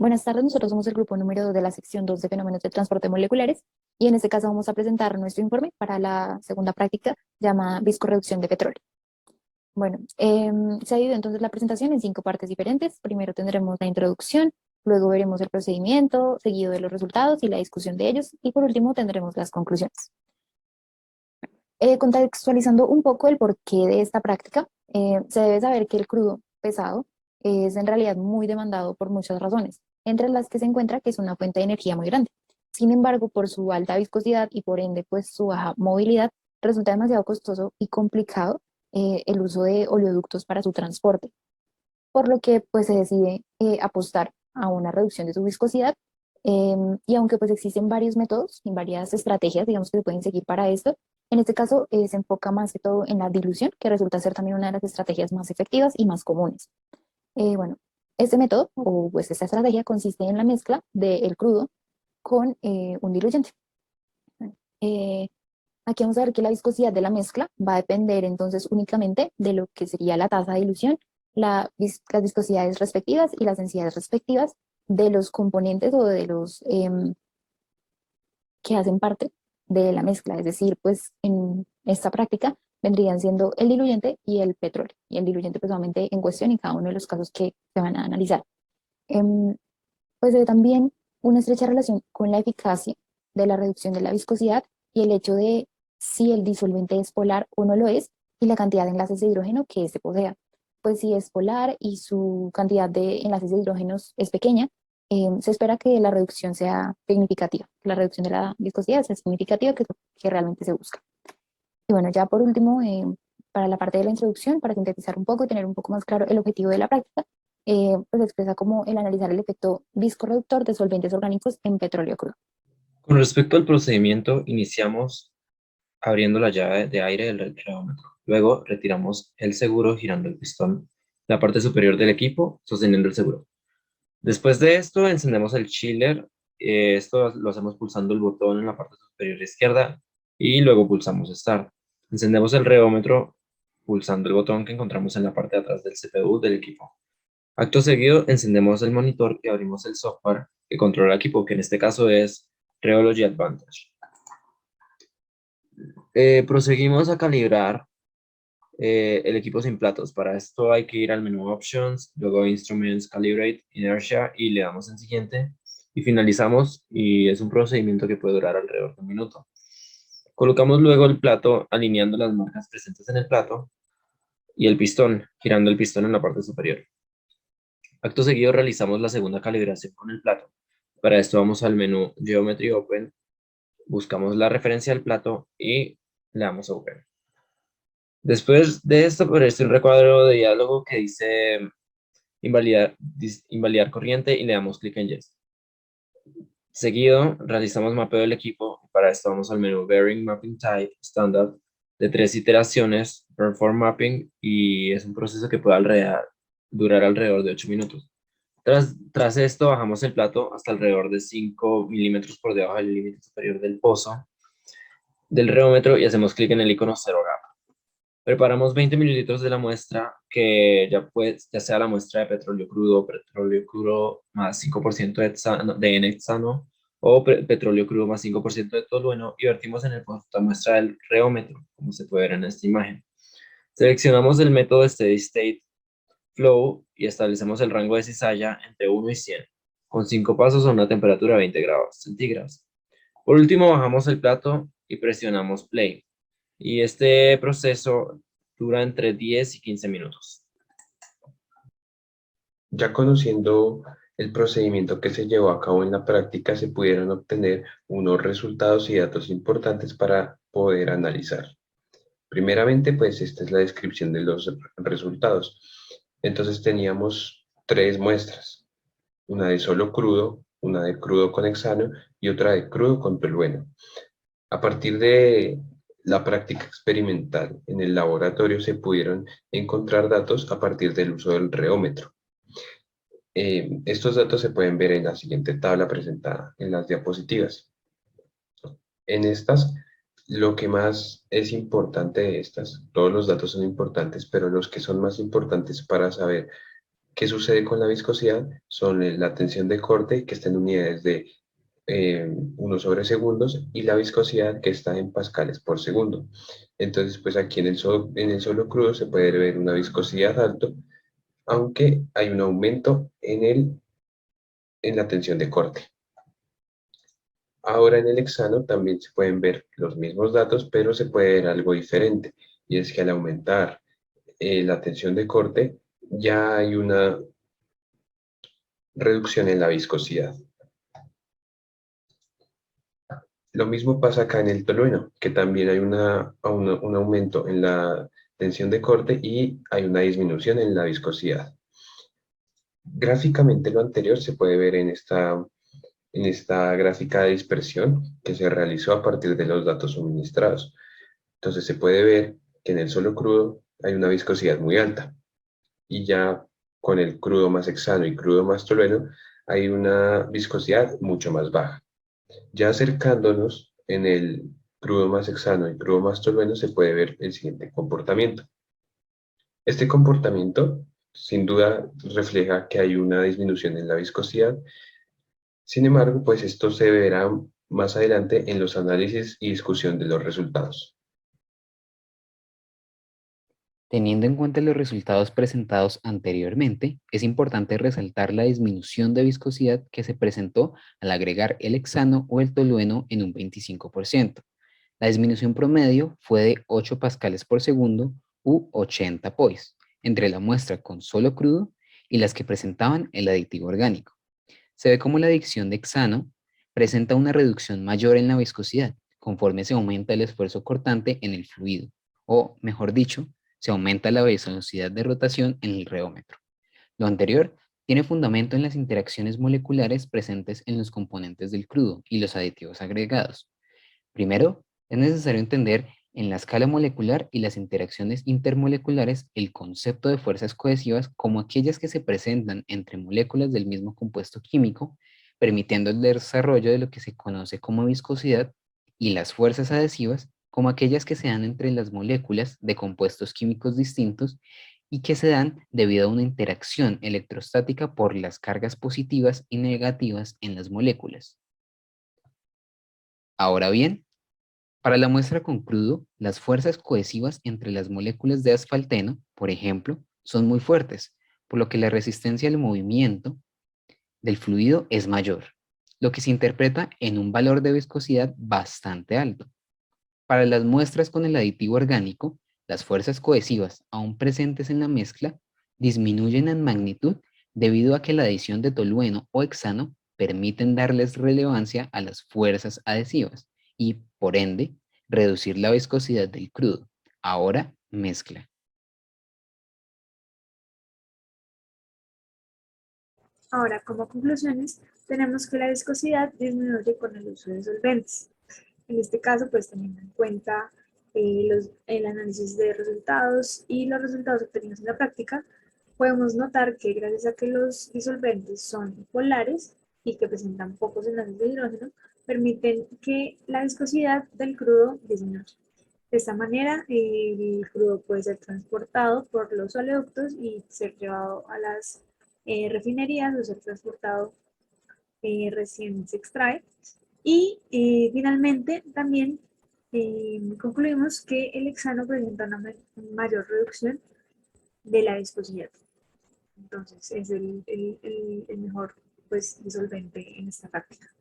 Buenas tardes, nosotros somos el grupo número 2 de la sección 2 de fenómenos de transporte moleculares y en este caso vamos a presentar nuestro informe para la segunda práctica llamada viscorreducción de petróleo. Bueno, se ha dividido entonces la presentación en 5 partes diferentes. Primero tendremos la introducción, luego veremos el procedimiento, seguido de los resultados y la discusión de ellos y por último tendremos las conclusiones. Contextualizando un poco el porqué de esta práctica, se debe saber que el crudo pesado es en realidad muy demandado por muchas razones, entre las que se encuentra que es una fuente de energía muy grande. Sin embargo, por su alta viscosidad y por ende pues su baja movilidad, resulta demasiado costoso y complicado el uso de oleoductos para su transporte, por lo que pues se decide apostar a una reducción de su viscosidad. Y aunque pues existen varios métodos y varias estrategias, digamos, que se pueden seguir para esto, en este caso se enfoca más que todo en la dilución, que resulta ser también una de las estrategias más efectivas y más comunes. Bueno, este método o pues esta estrategia consiste en la mezcla del crudo con un diluyente. Bueno, aquí vamos a ver que la viscosidad de la mezcla va a depender entonces únicamente de lo que sería la tasa de dilución, las viscosidades respectivas y las densidades respectivas de los componentes o de los que hacen parte de la mezcla. Es decir, pues en esta práctica vendrían siendo el diluyente y el petróleo. Y el diluyente pues obviamente en cuestión en cada uno de los casos que se van a analizar. Em, pues hay también una estrecha relación con la eficacia de la reducción de la viscosidad y el hecho de si el disolvente es polar o no lo es y la cantidad de enlaces de hidrógeno que éste posea. Pues si es polar y su cantidad de enlaces de hidrógenos es pequeña, se espera que la reducción sea significativa, que la reducción de la viscosidad sea significativa, que es lo que realmente se busca. Y bueno, ya por último, para la parte de la introducción, para sintetizar un poco y tener un poco más claro el objetivo de la práctica, pues expresa como el analizar el efecto viscorreductor de solventes orgánicos en petróleo crudo. Con respecto al procedimiento, iniciamos abriendo la llave de aire del reómetro. Luego retiramos el seguro girando el pistón, la parte superior del equipo, sosteniendo el seguro. Después de esto, encendemos el chiller. Esto lo hacemos pulsando el botón en la parte superior izquierda y luego pulsamos Start. Encendemos el reómetro pulsando el botón que encontramos en la parte de atrás del CPU del equipo. Acto seguido, encendemos el monitor y abrimos el software que controla el equipo, que en este caso es Rheology Advantage. Proseguimos a calibrar el equipo sin platos. Para esto hay que ir al menú Options, luego Instruments, Calibrate, Inertia y le damos en siguiente y finalizamos, y es un procedimiento que puede durar alrededor de un minuto. Colocamos luego el plato alineando las marcas presentes en el plato y el pistón, girando el pistón en la parte superior. Acto seguido realizamos la segunda calibración con el plato. Para esto vamos al menú Geometry Open, buscamos la referencia del plato y le damos Open. Después de esto aparece un recuadro de diálogo que dice invalidar corriente y le damos clic en Yes. Seguido, realizamos mapeo del equipo. Para esto vamos al menú Bearing Mapping Type Standard de 3 iteraciones, Perform Mapping, y es un proceso que puede durar alrededor de 8 minutos. Tras esto, bajamos el plato hasta alrededor de 5 milímetros por debajo del límite superior del pozo del reómetro y hacemos clic en el icono 0 gama. Preparamos 20 mililitros de la muestra, que ya sea la muestra de petróleo crudo más 5% de N-hexano o petróleo crudo más 5% de tolueno, y vertimos en el muestra del reómetro, como se puede ver en esta imagen. Seleccionamos el método Steady State Flow y establecemos el rango de cizalla entre 1 y 100, con 5 pasos a una temperatura de 20 grados centígrados. Por último, bajamos el plato y presionamos Play. Y este proceso dura entre 10 y 15 minutos. Ya conociendo el procedimiento que se llevó a cabo en la práctica, se pudieron obtener unos resultados y datos importantes para poder analizar. Primeramente, pues esta es la descripción de los resultados. Entonces teníamos 3 muestras, una de solo crudo, una de crudo con hexano y otra de crudo con tolueno. A partir de la práctica experimental en el laboratorio se pudieron encontrar datos a partir del uso del reómetro. Estos datos se pueden ver en la siguiente tabla presentada en las diapositivas. En estas, lo que más es importante de estas, todos los datos son importantes, pero los que son más importantes para saber ¿Qué sucede con la viscosidad? Son la tensión de corte, que está en unidades de 1 sobre segundos, y la viscosidad, que está en pascales por segundo. Entonces, pues aquí en el solo crudo se puede ver una viscosidad alto, aunque hay un aumento en la tensión de corte. Ahora en el hexano también se pueden ver los mismos datos, pero se puede ver algo diferente, y es que al aumentar la tensión de corte, ya hay una reducción en la viscosidad. Lo mismo pasa acá en el tolueno, que también hay un aumento en la tensión de corte y hay una disminución en la viscosidad. Gráficamente lo anterior se puede ver en esta gráfica de dispersión que se realizó a partir de los datos suministrados. Entonces se puede ver que en el solo crudo hay una viscosidad muy alta, y ya con el crudo más hexano y crudo más tolueno hay una viscosidad mucho más baja. Ya acercándonos en el crudo más hexano y crudo más tolueno se puede ver el siguiente comportamiento. Este comportamiento sin duda refleja que hay una disminución en la viscosidad. Sin embargo, pues esto se verá más adelante en los análisis y discusión de los resultados. Teniendo en cuenta los resultados presentados anteriormente, es importante resaltar la disminución de viscosidad que se presentó al agregar el hexano o el tolueno en un 25%. La disminución promedio fue de 8 pascales por segundo u 80 pois entre la muestra con solo crudo y las que presentaban el aditivo orgánico. Se ve como la adición de hexano presenta una reducción mayor en la viscosidad conforme se aumenta el esfuerzo cortante en el fluido, o mejor dicho, se aumenta la velocidad de rotación en el reómetro. Lo anterior tiene fundamento en las interacciones moleculares presentes en los componentes del crudo y los aditivos agregados. Primero, es necesario entender en la escala molecular y las interacciones intermoleculares el concepto de fuerzas cohesivas como aquellas que se presentan entre moléculas del mismo compuesto químico, permitiendo el desarrollo de lo que se conoce como viscosidad, y las fuerzas adhesivas como aquellas que se dan entre las moléculas de compuestos químicos distintos y que se dan debido a una interacción electrostática por las cargas positivas y negativas en las moléculas. Ahora bien, para la muestra con crudo, las fuerzas cohesivas entre las moléculas de asfalteno, por ejemplo, son muy fuertes, por lo que la resistencia al movimiento del fluido es mayor, lo que se interpreta en un valor de viscosidad bastante alto. Para las muestras con el aditivo orgánico, las fuerzas cohesivas aún presentes en la mezcla disminuyen en magnitud debido a que la adición de tolueno o hexano permiten darles relevancia a las fuerzas adhesivas y, por ende, reducir la viscosidad del crudo. Ahora mezcla. Ahora, como conclusiones, tenemos que la viscosidad disminuye con el uso de solventes. En este caso, pues teniendo en cuenta el análisis de resultados y los resultados obtenidos en la práctica, podemos notar que gracias a que los disolventes son polares y que presentan pocos enlaces de hidrógeno, permiten que la viscosidad del crudo disminuya. De esta manera, el crudo puede ser transportado por los oleoductos y ser llevado a las refinerías o ser transportado recién se extrae. Y finalmente también concluimos que el hexano presenta una mayor reducción de la viscosidad. Entonces es el mejor pues, disolvente en esta práctica.